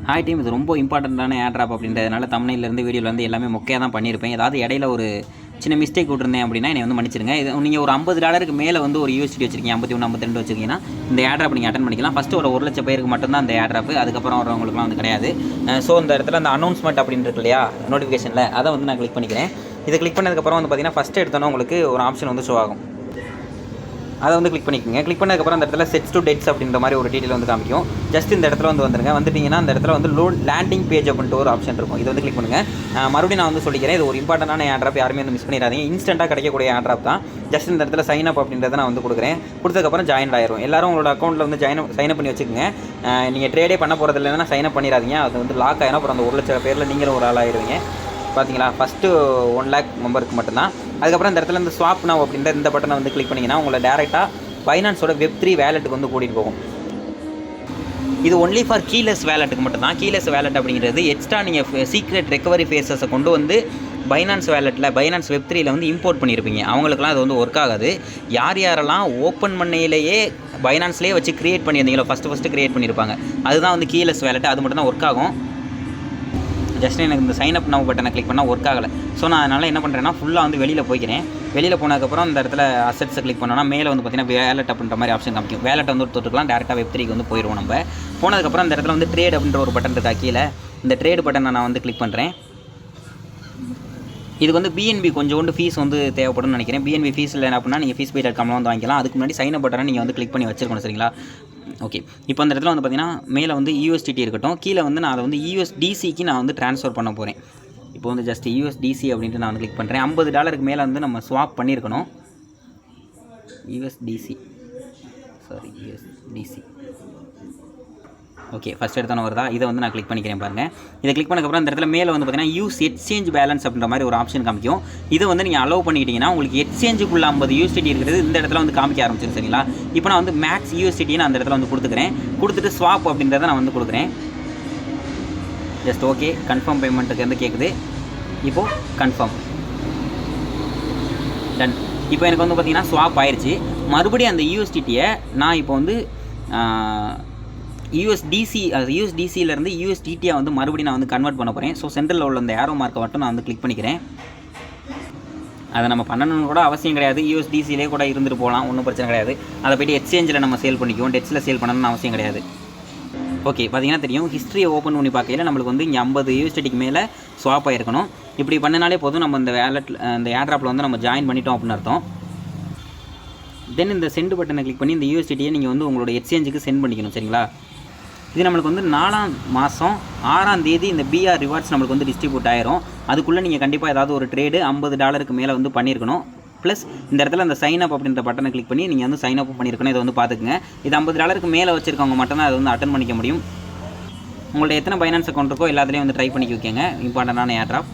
Hi team, இது ரொம்ப இம்பார்ட்டண்ட்டான ஏர்ட்ராப் அப்படின்றதுனால தமிழ்லேருந்து வீடியோவில் வந்து எல்லாமே மொக்கையாக தான் பண்ணியிருப்பேன். ஏதாவது இடையில ஒரு சின்ன மிஸ்டேக் விட்டுருந்தேன் அப்படின்னா என்னை வந்து மன்னிச்சிருங்க. இது நீங்கள் ஒரு $50 மேலே வந்து ஒரு யூஎஸ்டி வச்சிருக்கீங்க, 51 52 வச்சிருக்கீங்கன்னா இந்த ஏர்ட்ராப் நீங்கள் அட்டன் பண்ணிக்கலாம். ஃபஸ்ட்டு ஒரு 1,00,000 பேருக்கு மட்டும்தான் அந்த ஏர்ட்ராப், அதுக்கப்புறம் வரவங்களுக்குலாம் வந்து கிடையாது. ஸோ இந்த இடத்துல அந்த அனௌன்ஸ்மெண்ட் அப்படின்னு இருக்கு இல்லையா, நோட்டிஃபிகேஷனில் அதை வந்து நான் கிளிக் பண்ணிக்கிறேன். இதை கிளிக் பண்ணதுக்கப்புறம் வந்து பார்த்தீங்கன்னா ஃபஸ்ட்டு எடுத்தோன்னா உங்களுக்கு ஒரு ஆப்ஷன் வந்து ஷோ ஆகும். அதை வந்து கிளிக் பண்ணிக்கோங்க. கிளிக் பண்ணதுக்கப்புறம் அந்த இடத்துல செட்ஸ் டு டேட்ஸ் அப்படின்ற மாதிரி ஒரு டீட்டெயில் வந்து காமிக்கும். ஜஸ்ட் இந்த இடத்துல வந்து வந்துருங்க. வந்துட்டிங்கன்னா அந்த இடத்துல வந்து லேண்டிங் பேஜ் அப்படின்ட்டு ஒரு ஆப்ஷன் இருக்கும். இது வந்து கிளிக் பண்ணுங்கள். மறுபடியும் நான் வந்து சொல்லிக்கிறேன், இது ஒரு இம்பார்ட்டண்டான ஏர்ட்ராப், யாருமே வந்து மிஸ் பண்ணிடாதீங்க. இன்ஸ்டன்ட்டாக கிடைக்கக்கூடிய ஏர்ட்ராப் தான். ஜஸ்ட் இந்த இடத்துல சைன் அப் அப்படின்றத நான் வந்து கொடுக்குறேன். கொடுத்ததுக்கப்புறம் ஜாயின் ஆயிரும். எல்லாரும் உங்களோட அக்கௌண்ட்டில் வந்து சைன் அப் பண்ணி வச்சுக்கோங்க. நீங்கள் ட்ரேடே பண்ண போகிறது இல்லைன்னா சைன் அப் பண்ணிடாதீங்க. அது வந்து லாக் ஆயிரும். அப்புறம் அந்த 1,00,000 பேரில் நீங்களும் ஒரு ஆள் ஆயிடுவீங்க. பார்த்தீங்களா, ஃபஸ்ட்டு 1 lakh மெம்பருக்கு மட்டும்தான். அதுக்கப்புறம் இந்த இடத்துல இந்த ஸ்வாப் நவ் அப்படின்ற இந்த பட்டனை வந்து கிளிக் பண்ணிங்கன்னா உங்களை டேரெக்டாக பைனான்ஸோட Web3 வேலெட்டுக்கு வந்து கூட்டிகிட்டு போகும். இது ஒன்லி ஃபார் கீலெஸ் வேலெட்டுக்கு மட்டும்தான். கீலெஸ் வேலெட் அப்படிங்கிறது எக்ஸ்ட்ரா நீங்கள் சீக்ரெட் ரெக்கவரி ஃபேஸஸை கொண்டு வந்து பைனான்ஸ் வேலெட்டில் பைனான்ஸ் Web3யில் வந்து இம்போர்ட் பண்ணியிருப்பீங்க. அவங்களுக்குலாம் அது வந்து ஒர்க் ஆகாது. யாரெல்லாம் ஓப்பன் பண்ணையிலேயே பைனான்ஸ்லேயே வச்சு க்ரியேட் பண்ணியிருந்தீங்களோ ஃபஸ்ட்டு க்ரியேட் பண்ணியிருப்பாங்க, அதுதான் வந்து கீலெஸ் வேலெட். அது மட்டும் தான் ஒர்க் ஆகும். ஜஸ்ட் எனக்கு இந்த சைன் அப் நவ் பட்டனை கிளிக் பண்ணால் ஒர்க் ஆகலை. ஸோ நான் அதனால் என்ன பண்ணுறேன்னா ஃபுல்லாக வந்து வெளியில் போய்க்கிறேன். வெளியில் போனதுக்கப்புறம் இந்த இடத்துல அசெட்ஸை கிளிக் பண்ணோன்னா மேலே வந்து பார்த்தீங்கன்னா வேலெட் அப்படின்ற மாதிரி ஆப்ஷன் காமிக்கும். வேலெட் வந்து தொட்டுக்கலாம், டேரெக்டாக Web3க்கு வந்து போயிடுவோம். நம்ம போனதுக்கப்புறம் இந்த இடத்துல வந்து ட்ரேட் அப்படின்ற ஒரு பட்டன் இருக்கா கீழே, இந்த ட்ரேட் பட்டனை நான் வந்து கிளிக் பண்ணுறேன். இதுக்கு வந்து BNB கொஞ்சோண்டு ஃபீஸ் வந்து தேவைப்படும்னு நினைக்கிறேன். BNB ஃபீஸ் இல்லை அப்படின்னா நீங்கள் feesbuy.com வந்து வாங்கிக்கலாம். அதுக்கு முன்னாடி சைன் அப் பட்டனை நீங்கள் வந்து கிளிக் பண்ணி வச்சிருக்கணும், சரிங்களா? ஓகே, இப்போ அந்த இடத்துல வந்து பார்த்தீங்கன்னா மேலே வந்து USDT இருக்கட்டும், கீழே வந்து நான் அதை வந்து USDCக்கு நான் வந்து ட்ரான்ஸ்ஃபர் பண்ண போகிறேன். இப்போ வந்து ஜஸ்ட் USDC அப்படின்ட்டு நான் வந்து கிளிக் பண்ணுறேன். $50 மேலே வந்து நம்ம ஸ்வாப் பண்ணியிருக்கணும். USDC ஓகே, ஃபஸ்ட் எடுத்தோன்னு வருதா, இதை வந்து நான் கிளிக் பண்ணிக்கிறேன் பாருங்கள். இதை கிளிக் பண்ணக்கப்புறம் அந்த இடத்துல மேலே வந்து பார்த்தீங்கன்னா யூஸ் எக்ஸ்சேஞ்ச் பேலன்ஸ் அப்படின்ற மாதிரி ஒரு ஆப்ஷன் காமிக்கும். இதை வந்து நீங்கள் அலோவ் பண்ணிக்கிட்டீங்கன்னா உங்களுக்கு எக்ஸ்சேஞ்சுக்குள்ள 50 USDT இருக்கிறது இந்த இடத்துல வந்து காமிக்க ஆரம்பிச்சிடும், சரிங்களா? இப்போ நான் வந்து மேக்ஸ் USDT நான் அந்த இடத்துல வந்து கொடுத்துக்கிறேன். கொடுத்துட்டு ஸ்வாப் அப்படின்றத நான் வந்து கொடுக்குறேன். ஜஸ்ட் ஓகே, கன்ஃபார்ம் பேமெண்ட்டுக்கு வந்து கேட்குது. இப்போது கன்ஃபார்ம் டன். இப்போ எனக்கு வந்து பார்த்தீங்கன்னா ஸ்வாப் ஆயிடுச்சு. மறுபடியும் அந்த USDTயை நான் இப்போ வந்து USDCலேருந்து USDTயாக வந்து மறுபடியும் நான் வந்து கன்வெர்ட் பண்ண போகிறேன். ஸோ சென்ட்ரலில் உள்ள அந்த ஏரோ மார்க்கை மட்டும் நான் வந்து கிளிக் பண்ணிக்கிறேன். அதை நம்ம பண்ணணும்னு கூட அவசியம் கிடையாது. USDCலே கூட இருந்துட்டு போகலாம், ஒன்றும் பிரச்சனை கிடையாது. அதை போய்ட்டு எக்ஸ்சேஞ்சில் நம்ம சேல் பண்ணிக்குவோம், டெட்ஸில் சேல் பண்ணணும்னு அவசியம் கிடையாது. ஓகே, பார்த்தீங்கன்னா தெரியும், ஹிஸ்ட்ரியை ஓப்பன் பண்ணி பார்க்கையில் நம்மளுக்கு வந்து இங்கே 50 USDTக்கு மேலே ஸ்வாப் ஆகிருக்கணும். இப்படி பண்ணினாலே போதும், நம்ம இந்த வேலெட்டில் இந்த ஏர்ட்ராப்பில் வந்து நம்ம ஜாயின் பண்ணிட்டோம் அப்படின்னு அர்த்தம். தென் இந்த சென்ட் பட்டனை கிளிக் பண்ணி இந்த USDTயை நீங்கள் வந்து உங்களோட எக்ஸ்சேஞ்சுக்கு சென்ட் பண்ணிக்கணும், சரிங்களா? இது நம்மளுக்கு வந்து 4ஆம் மாதம் 6ஆம் தேதி இந்த BR ரிவார்ட்ஸ் நம்மளுக்கு வந்து டிஸ்ட்ரிபியூட் ஆயிரும். அதுக்குள்ளே நீங்கள் கண்டிப்பாக ஏதாவது ஒரு ட்ரேடு $50 மேலே வந்து பண்ணியிருக்கணும். ப்ளஸ் இந்த இடத்துல அந்த சைன் அப் அப்படின்ற பட்டனை கிளிக் பண்ணி நீங்கள் வந்து சைன் அப் பண்ணியிருக்கணும். இதை வந்து பார்த்துக்குங்க. இது $50 மேலே வச்சுருக்கவங்க மட்டும்தான் அதை வந்து அட்டன் பண்ணிக்க முடியும். உங்கள்ட்ட எத்தனை பைனான்ஸ் அக்கௌண்ட் இருக்கோ எல்லாத்துலேயும் வந்து ட்ரை பண்ணி வைக்கங்க. இம்பார்ட்டண்டான ஏர்ட்ராப்.